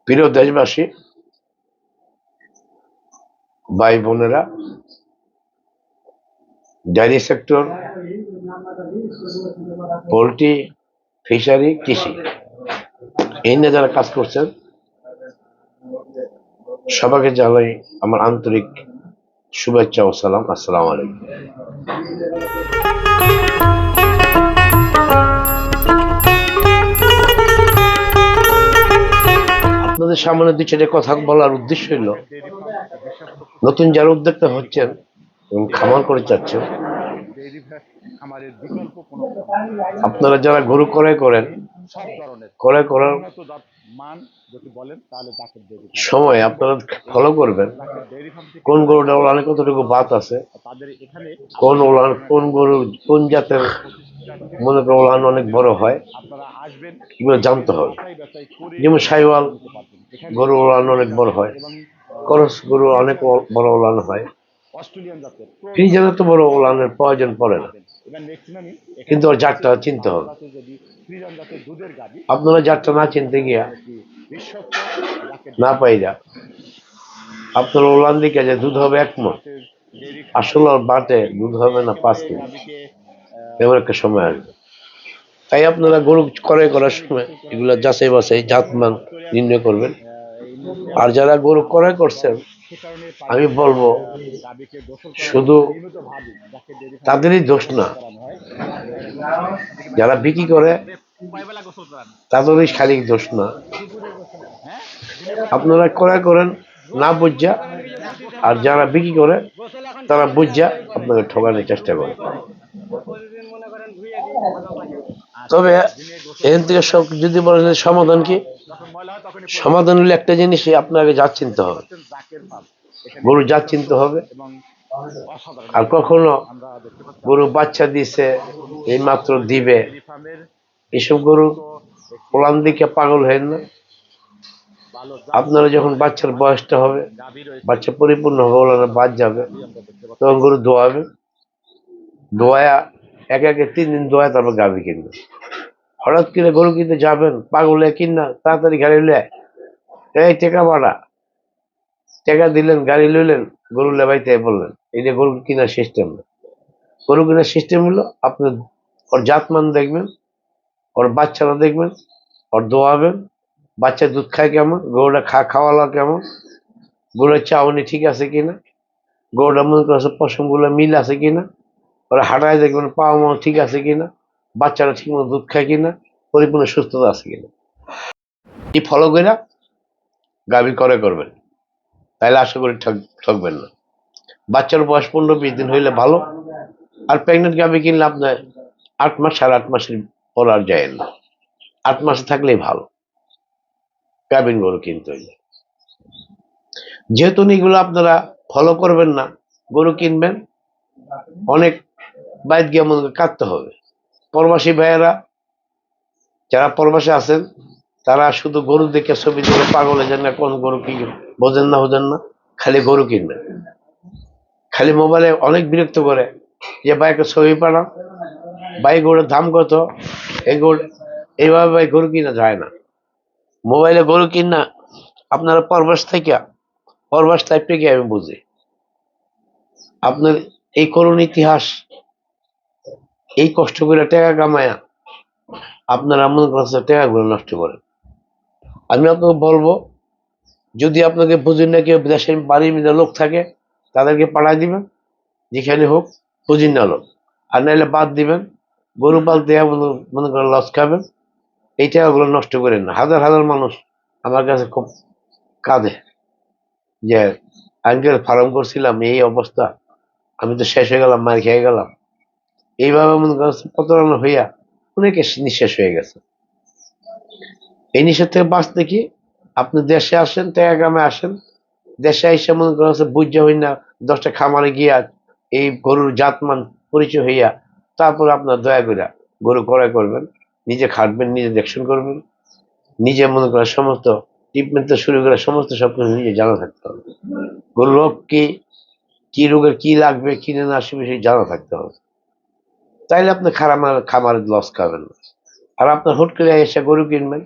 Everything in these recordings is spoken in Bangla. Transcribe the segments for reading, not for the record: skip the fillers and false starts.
প্রিয় দেশবাসী, ভাই বোনেরা, ডেয়ারি সেক্টর, পোল্ট্রি, ফিশারি, কৃষি এই নিয়ে যারা কাজ করছেন সবাইকে জানাই আমার আন্তরিক শুভেচ্ছা ও সালাম। আসসালামু আলাইকুম। আপনাদের সামনে দুই চারটে কথা বলার উদ্দেশ্য হইল, নতুন যারা উদ্যোক্তা হচ্ছেন এবং খামার করে চাচ্ছেন, আপনারা যারা গরু ক্রয় করেন, ক্রয় করার সময় আপনারা ফলো করবেন কোন গরুটা ওলানে কতটুকু বাত আছে, কোন গরু কোন জাতের মনে করেন ওলান অনেক বড় হয়, এগুলো জানতে হবে। যেমন সাইওয়াল গরু ওলান অনেক বড় হয়, করস গরু অনেক বড় ওলান হয়, ফ্রিজের তো বড় ওলানের প্রয়োজন পড়ে না, কিন্তু ওর জাতটা চিনতে হবে। আপনারা জাতটা না চিনতে গিয়া না পাইরা আপনার ওলান দিকে যে দুধ হবে 1 মণ, আসলে ওর বাটে দুধ হবে না 5 কেজি, এমন একটা সময় আসবে। তাই আপনারা গরু ক্রয় করার সময় এগুলো যাচাই বাছাই জাতমান নির্ণয় করবেন। আর যারা গরু ক্রয় করছেন, আমি বলবো শুধু তাদেরই দোষ না, যারা বিক্রি করে তাদেরই শারীরিক দোষ না। আপনারা ক্রয় করেন না বুঝা, আর যারা বিক্রি করে তারা বুঝা আপনাকে ঠকানোর চেষ্টা করে। তবে এখান থেকে সব যদি বলেন সমাধান কি, সমাধান হলে একটা জিনিসই আপনাকে জাত চিনতে হবে, গরু জাত চিনতে হবে। আর কখনো গরু বাচ্চা দিছে এই মাত্র দিবে, এসব গরু ওলান দিকে পাগল হেন না। আপনারা যখন বাচ্চার বয়সটা হবে, বাচ্চা পরিপূর্ণ হবে, ওলানে বাদ যাবে, তখন গরু দোয়াবে, দোয়া একে 3 দিন দোয়া, তারপর গাভী কিনবে। হঠাৎ করে গরু কিনতে যাবেন, পাগলে কিনা তাড়াতাড়ি গাড়ি লয়ে এই টাকা বাড়া, টাকা দিলেন, গাড়ি লইলেন, গরু লেবাইতে বললেন। এই যে গরু কেনার সিস্টেম না। গরু কেনার সিস্টেম হলো আপনার ওর জাতমান দেখবেন, ওর বাচ্চারা দেখবেন, ওর দোয়াবেন, বাচ্চা দুধ খায় কেমন, গরুটা খাওয়ালা কেমন, গরুর চাউনি ঠিক আছে কিনা, গরুটা মনে করছে পশম গুলো মিল আছে কিনা, ওরা হাঁটায় দেখবেন পাওয়া মা ঠিক আছে কিনা, বাচ্চারা ঠিক মতো দুধ খায় কিনা, পরিপূর্ণ সুস্থতা আছে কিনা, এই ফলো করে গাভী ক্রয় করবেন। তাইলে আশা করি ঠকবেন না। বাচ্চার বয়স 15-20 দিন হইলে ভালো। আর প্রেগনেন্ট গাভী কিনলে আপনার 8 মাস 8.5 মাসের পর আর যায় না, 8 মাসে থাকলেই ভালো গাভীর গরু কিনতে হইলে। যেহেতু এগুলো আপনারা ফলো করবেন না, গরু কিনবেন, অনেক বাইরে গিয়ে মনে কাটতে হবে। প্রবাসী ভাইয়েরা যারা প্রবাসে আছেন, তারা শুধু গরু দেখে ছবি দেখে পাগল হয়ে যান না, কোন গরু কি বোঝেন না, খালি গরু কিনবেন। খালি মোবাইলে অনেক বিরক্ত করে যে ভাইকে ছবি পাঠান, ভাই গরুর দাম কত, এই গরু এইভাবে ভাই গরু কিনা যায় না। মোবাইলে গরু কিনা আপনারা পরবাস টাইপটা কি আমি বুঝি। আপনার এই করুণ ইতিহাস, এই কষ্ট করে টাকা কামায়া আপনারা মনে করছে টাকাগুলো নষ্ট করেন। আমি আপনাকে বলবো, যদি আপনাকে বুঝেন না কেউ দেশের বাড়ির মধ্যে লোক থাকে, তাদেরকে পাঠাই দিবেন, যেখানে হোক বুঝিন না লোক, আর নাইলে বাদ দিবেন। গরু পালতে মনে করেন লস খাবেন, এই টাকাগুলো নষ্ট করেন না। হাজার হাজার মানুষ আমার কাছে খুব কাঁদে যে আঙ্কেল ফার্ম করছিলাম, এই অবস্থা, আমি তো শেষ হয়ে গেলাম, মার খেয়ে গেলাম। এইভাবে মনে করছে প্রতারণা হইয়া অনেকে নিঃশেষ হয়ে গেছে। এই নিঃশেষ থেকে বাঁচতে কি, আপনি দেশে আসেন, টাকা কামে আসেন, দেশে এসে মনে করছে বুঝা হই না 10টা খামারে গিয়া এই গরুর জাতমান পরিচয় হইয়া তারপর আপনার দয়া করে গরু ক্রয় করবেন, নিজে খাটবেন, নিজে দেখশন করবেন, নিজে মনে করেন সমস্ত ট্রিটমেন্ট থেকে শুরু করে সমস্ত সবকিছু নিজে জানা থাকতে হবে। গরু রোগ কি রোগের কি লাগবে কিনে না আসবে সেই জানা থাকতে হবে, তাইলে আপনি খামারে লস খাবেন না। আর আপনার হুট করে এসে গরু কিনবেন,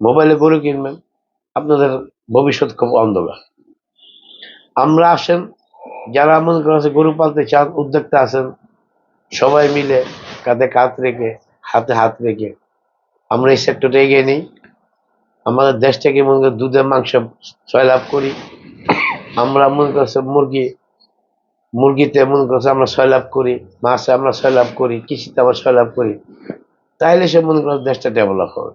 মোবাইলে গরু কিনবেন, আপনাদের ভবিষ্যৎ খুব অন্ধকার। আমরা আসেন যারা মনে করেন গরু পালতে চান, উদ্যোক্তা আছেন, সবাই মিলে কাঁধে কাঁধ রেখে হাতে হাত রেখে আমরা এই সেক্টরে এগিয়ে নিই। আমাদের দেশ থেকে মনে করেন দুধের মাংস লাভ করি। আমরা মনে করছে মুরগিতে মনে করছে আমরা লাভ করি, মাছে আমরা লাভ করি, কৃষিতে আমরা লাভ করি। তাইলে সে মনে করেন দেশটা ডেভেলপ হবে।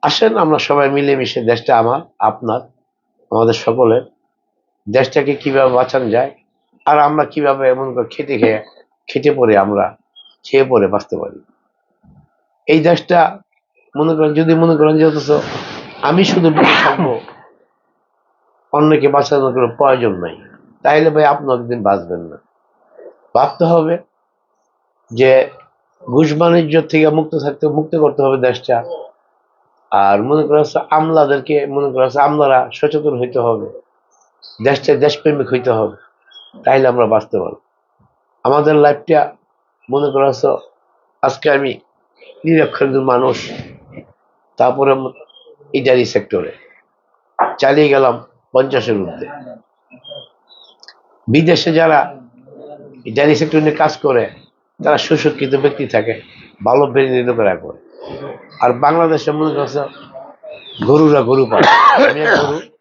আসেন আমরা সবাই মিলেমিশে, দেশটা আমার, আপনার, আমাদের সকলের, দেশটাকে কিভাবে বাঁচানো যায় আর আমরা কিভাবে এমন করে খেটে পড়ে আমরা খেয়ে পড়ে বাঁচতে পারি। এই দেশটা মনে করেন যদি মনে করেন যে অথচ আমি শুধু বেঁচে থাকবো, অন্যকে বাঁচানোর কোনো প্রয়োজন নাই, তাইলে ভাই আপনি একদিন বাঁচবেন না। ভাবতে হবে যে ঘুষ বাণিজ্য থেকে মুক্ত করতে হবে দেশটা। আর মনে করা হচ্ছে আমলাদেরকে মনে করা হচ্ছে আমলারা সচেতন হইতে হবে, দেশটা দেশপ্রেমিক হইতে হবে, তাইলে আমরা বাঁচতে পারবো। আমাদের লাইফটা মনে করা হচ্ছে আজকে আমি নিরক্ষর মানুষ, তারপরে ইটারি সেক্টরে চালিয়ে গেলাম 50-এর ঊর্ধ্বে। বিদেশে যারা ইটারি সেক্টর নিয়ে কাজ করে তারা সুশিক্ষিত ব্যক্তি থাকে, ভালো বেরিয়ে লোকেরা করে। আর বাংলাদেশে মনে করছে গরুরা গরু পায়,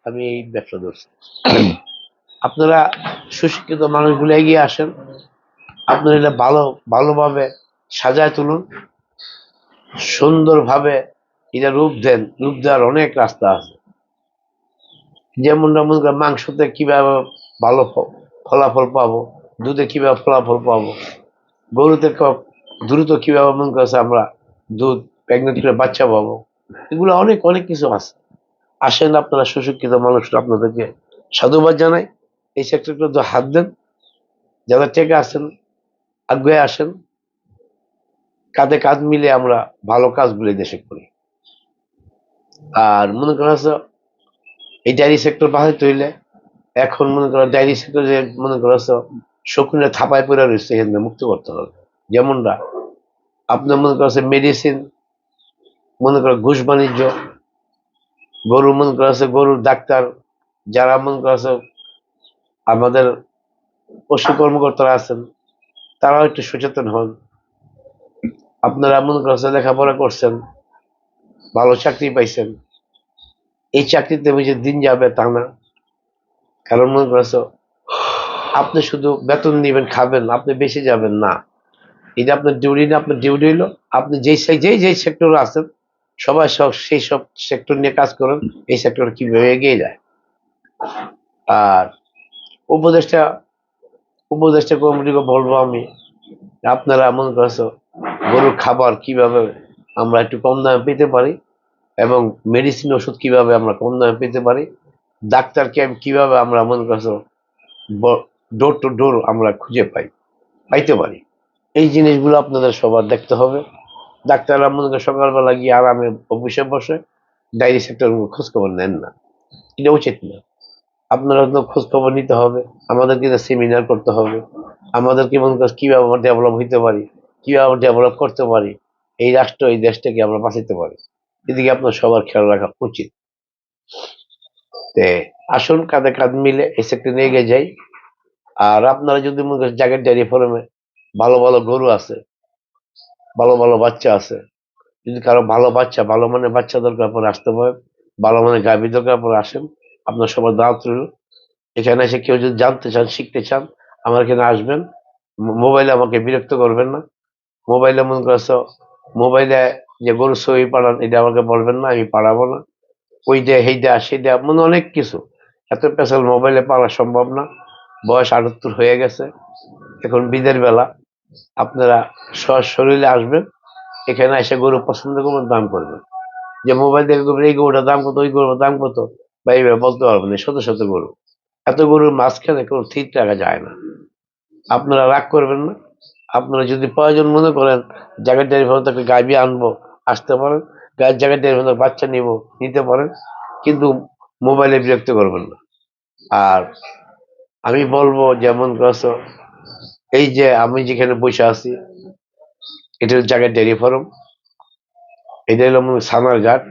আমি এই ব্যবসা ধরছি। আপনারা সুশিক্ষিত মানুষগুলো এগিয়ে আসেন, আপনারা এটা ভালোভাবে সাজায় তুলুন, সুন্দরভাবে এটা রূপ দেওয়ার অনেক রাস্তা আছে। যেমন মনে করেন মাংসতে কিভাবে ভালো ফলাফল পাবো, দুধে কিভাবে ফলাফল পাবো, গরুতে দ্রুত কিভাবে মনে করছে আমরা দুধ প্রেগনেন্ট করে বাচ্চা পাবো, এগুলো অনেক অনেক কিছু আছে। আসেন আপনারা সুশিক্ষিত মানুষরা, আপনাদেরকে সাধুবাদ জানাই। এই সেক্টরগুলো হাত দেন, যারা টেকে আসেন আগে আসেন, কাঁধে কাঁধ মিলে আমরা ভালো কাজগুলো দেশে করি। আর মনে করা হচ্ছে এই ডায়েরি সেক্টর বাঁচাইতে হইলে এখন মনে করো ডায়েরি সেক্টর যে মনে করা হচ্ছে শকুনে থাপায় পড়ে রয়েছে, এখান মুক্ত করতে হবে। যেমনটা আপনার মনে করছে মেডিসিন, মনে করো ঘুষ বাণিজ্য, গরু মনে করা হচ্ছে গরুর ডাক্তার, যারা মনে করা হচ্ছে আমাদের পশু কর্মকর্তারা আছেন, তারাও একটু সচেতন হন। আপনারা মনে করছে লেখাপড়া করছেন, ভালো চাকরি পাইছেন, এই চাকরিতে বুঝে দিন যাবে তা না। কারণ মনে করছো আপনি শুধু বেতন দিবেন খাবেন, আপনি বেশি যাবেন না, এটা আপনার ডিউটি না। আপনার ডিউটি হলো আপনি যেই সেক্টরে আছেন সবাই সেই সব সেক্টর নিয়ে কাজ করেন, এই সেক্টর কিভাবে এগিয়ে যায়। আর উপদেষ্টা উপদেষ্টা কমিটিকে বলবো আমি, আপনারা মনে করছো গরুর খাবার কিভাবে আমরা একটু কম দামে পেতে পারি, এবং মেডিসিন ওষুধ কিভাবে আমরা কম দামে পেতে পারি, ডাক্তার ক্যাম্প কিভাবে আমরা মনে করছো ডোর টু ডোর আমরা খুঁজে পাইতে পারি, এই জিনিসগুলো আপনাদের সবার দেখতে হবে। ডাক্তাররা মনে করেন সকালবেলা গিয়ে আরামে অফিসে বসে ডায়েরি সেক্টর খোঁজ খবর নেন না, এটা উচিত না। আপনারা তো খোঁজ খবর নিতে হবে, আমাদেরকে সেমিনার করতে হবে, আমাদেরকে মনে করেন কিভাবে ডেভেলপ হইতে পারি, কিভাবে ডেভেলপ করতে পারি, এই রাষ্ট্র এই দেশটাকে আমরা বাঁচাতে পারি, এদিকে আপনার সবার খেয়াল রাখা উচিত। আসুন কাঁধে কাঁধ মিলে এই সেক্টর নিয়ে এগিয়ে যাই। আর আপনারা যদি মনে করেন জায়গার ডেয়ারি ফার্মে ভালো ভালো গরু আছে, ভালো ভালো বাচ্চা আছে, যদি কারো ভালো বাচ্চা ভালো মানে বাচ্চা দরকার পরে আসতে পারেন, ভালো মানে গাভী দরকার পরে আসেন, আপনার সবার দাওয়াত রইল। এখানে এসে কেউ যদি জানতে চান শিখতে চান আমার এখানে আসবেন। মোবাইলে আমাকে বিরক্ত করবেন না, মোবাইলে মনে করছো মোবাইলে যে গরু ছবি পাঠান এটা আমাকে বলবেন না, আমি পাঠাবো না। ওই দেয়া সেই দেয়া সেই দেয়া মানে অনেক কিছু, এত পেশাল মোবাইলে পাওয়া সম্ভব না। বয়স 78 হয়ে গেছে, এখন বিদের বেলা। আপনারা শরীরে আসবেন, এখানে এসে গরু পছন্দ করবেন, দাম করবেন। যে মোবাইল দেখে করবেন এই গরুটার দাম কত, ওই গরুর দাম কত, বা এইভাবে বলতে পারবেন না। শত শত গরু, এত গরুর মাঝখানে কোনো ঠিক রাখা যায় না। আপনারা রাগ করবেন না, আপনারা যদি প্রয়োজন মনে করেন জায়গার ডেয়ারি ফার্ম থেকে গাভী আনবো, আসতে পারেন। গায়ের জায়গার ডেয়ারি ফার্ম বাচ্চা নিতে পারেন, কিন্তু মোবাইলে বিরক্ত করবেন না। আর আমি বলবো যেমন করছো এই যে আমি যেখানে বসে আছি, এটা হলো জায়গার ডেয়ারি ফার্ম, এটা হলো সানার ঘাট।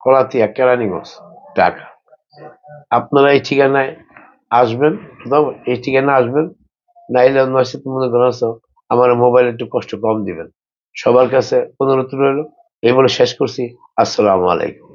কলাতিয়া কেরানীগঞ্জ ঢাকা। আপনারা এই ঠিকানায় আসবেন, এই ঠিকানা আসবেন, নাইলে অন্য সাথে মনে করেন আমার মোবাইল একটু কষ্ট কম দিবেন। সবার কাছে অনুরোধ রইল। এই বলে শেষ করছি। আসসালামু আলাইকুম।